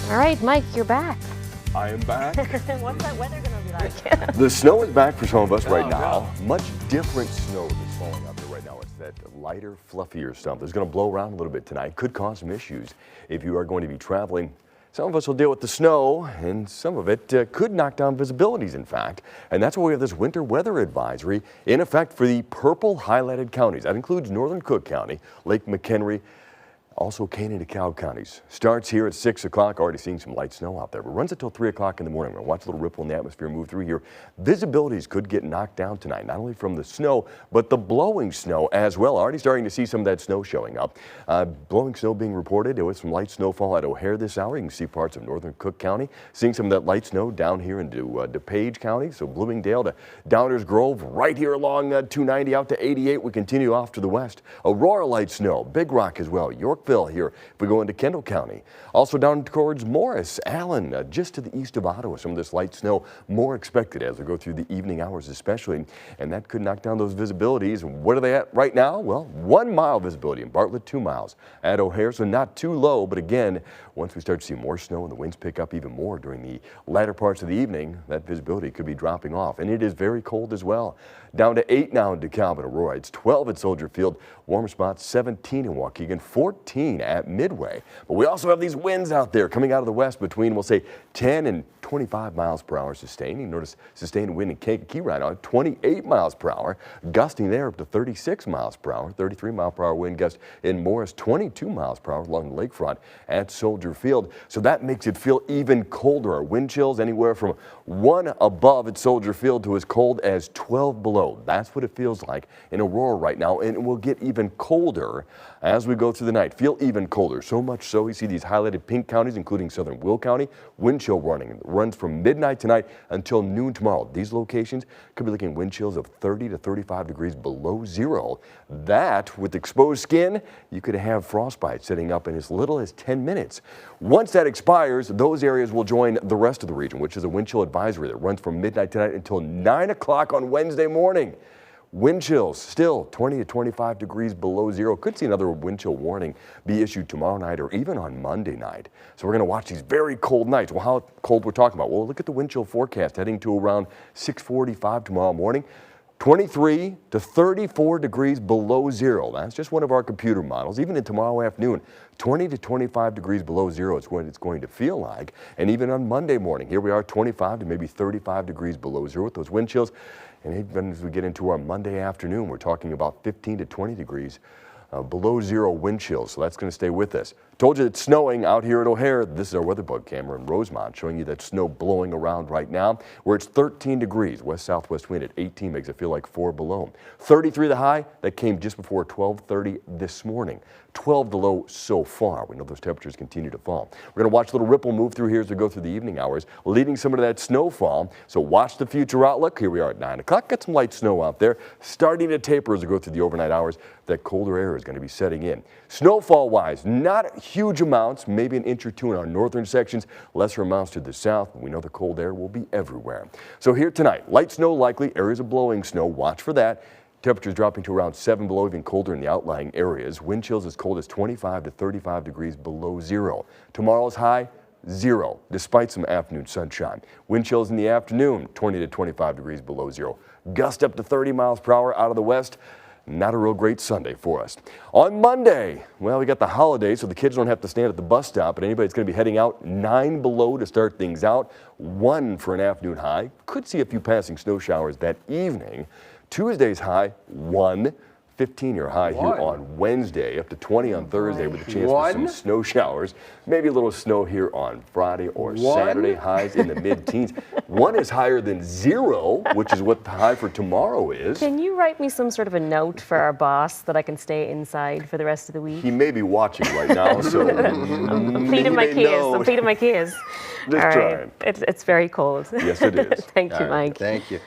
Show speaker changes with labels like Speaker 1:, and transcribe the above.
Speaker 1: All right, Mike, you're back.
Speaker 2: I am back.
Speaker 1: What's that weather going to be like?
Speaker 2: The snow is back for some of us right now. Much different snow that's falling out there right now. It's that lighter, fluffier stuff that's going to blow around a little bit tonight. Could cause some issues if you are going to be traveling. Some of us will deal with the snow, and some of it could knock down visibilities, in fact. And that's why we have this winter weather advisory in effect for the purple highlighted counties. That includes northern Cook County, Lake McHenry, also Kane and DeKalb counties. Starts here at 6 o'clock, already seeing some light snow out there, but runs until 3 o'clock in the morning. We're going to watch a little ripple in the atmosphere move through here. Visibilities could get knocked down tonight, not only from the snow, but the blowing snow as well. Already starting to see some of that snow showing up. Blowing snow being reported. There was some light snowfall at O'Hare this hour. You can see parts of northern Cook County. Seeing some of that light snow down here into DuPage County, so Bloomingdale to Downers Grove, right here along 290 out to 88. We continue off to the west. Aurora light snow, Big Rock as well, Yorkville here if we go into Kendall County. Also down towards Morris, Allen, just to the east of Ottawa. Some of this light snow more expected as we go through the evening hours especially, and that could knock down those visibilities. What are they at right now? Well, 1 mile visibility in Bartlett, 2 miles at O'Hare, so not too low, but again, once we start to see more snow and the winds pick up even more during the latter parts of the evening, that visibility could be dropping off, and it is very cold as well. Down to 8 now in DeKalb and Aurora. It's 12 at Soldier Field. Warmer spots 17 in Waukegan, 14 at Midway. But we also have these winds out there coming out of the west between, we'll say, 10 and 25 miles per hour sustained. You notice sustained wind in Kankakee right now, 28 miles per hour. Gusting there up to 36 miles per hour. 33 mile per hour wind gust in Morris, 22 miles per hour along the lakefront at Soldier Field. So that makes it feel even colder. Our wind chills anywhere from 1 above at Soldier Field to as cold as 12 below. That's what it feels like in Aurora right now, and it will get even colder as we go through the night. Feel even colder, so much so you see these highlighted pink counties, including southern Will County. Wind chill runs from midnight tonight until noon tomorrow. These locations could be looking wind chills of 30 to 35 degrees below zero. That, with exposed skin, you could have frostbite setting up in as little as 10 minutes. Once that expires, those areas will join the rest of the region, which is a wind chill advisory that runs from midnight tonight until 9 o'clock on Wednesday morning. Wind chills still 20 to 25 degrees below zero. Could see another wind chill warning be issued tomorrow night or even on Monday night. So we're going to watch these very cold nights. Well, how cold we're talking about? Well, look at the wind chill forecast heading to around 6:45 tomorrow morning. 23 to 34 degrees below zero. That's just one of our computer models. Even in tomorrow afternoon, 20 to 25 degrees below zero is what it's going to feel like. And even on Monday morning, here we are 25 to maybe 35 degrees below zero with those wind chills. And even as we get into our Monday afternoon, we're talking about 15 to 20 degrees below zero wind chills. So that's going to stay with us. Told you it's snowing out here at O'Hare. This is our weather bug camera in Rosemont showing you that snow blowing around right now, where it's 13 degrees. West-southwest wind at 18 makes it feel like 4 below. 33 the high. That came just before 12:30 this morning. 12 the low so far. We know those temperatures continue to fall. We're going to watch a little ripple move through here as we go through the evening hours, leading some of that snowfall. So watch the future outlook. Here we are at 9 o'clock. Got some light snow out there, starting to taper as we go through the overnight hours. That colder air is going to be setting in. Snowfall-wise, not huge amounts, maybe an inch or two in our northern sections, lesser amounts to the south, but we know the cold air will be everywhere. So here tonight, light snow likely, areas of blowing snow, watch for that. Temperatures dropping to around 7 below, even colder in the outlying areas. Wind chills as cold as 25 to 35 degrees below zero. Tomorrow's high, 0, despite some afternoon sunshine. Wind chills in the afternoon, 20 to 25 degrees below zero. Gust up to 30 miles per hour out of the west. Not a real great Sunday for us. On Monday, well, we got the holiday, so the kids don't have to stand at the bus stop, but anybody's going to be heading out 9 below to start things out. 1 for an afternoon high. Could see a few passing snow showers that evening. Tuesday's high, 1. 15 your high here on Wednesday, up to 20 on Thursday with a chance for some snow showers. Maybe a little snow here on Friday or Saturday, highs in the mid-teens. 1 is higher than 0, which is what the high for tomorrow is.
Speaker 1: Can you write me some sort of a note for our boss that I can stay inside for the rest of the week?
Speaker 2: He may be watching right now, so
Speaker 1: I'm feeding my kids. I'm feeding my kids.
Speaker 2: Just
Speaker 1: All
Speaker 2: trying.
Speaker 1: right. It's very cold.
Speaker 2: Yes, it is.
Speaker 1: Thank you, Mike.
Speaker 3: Thank you.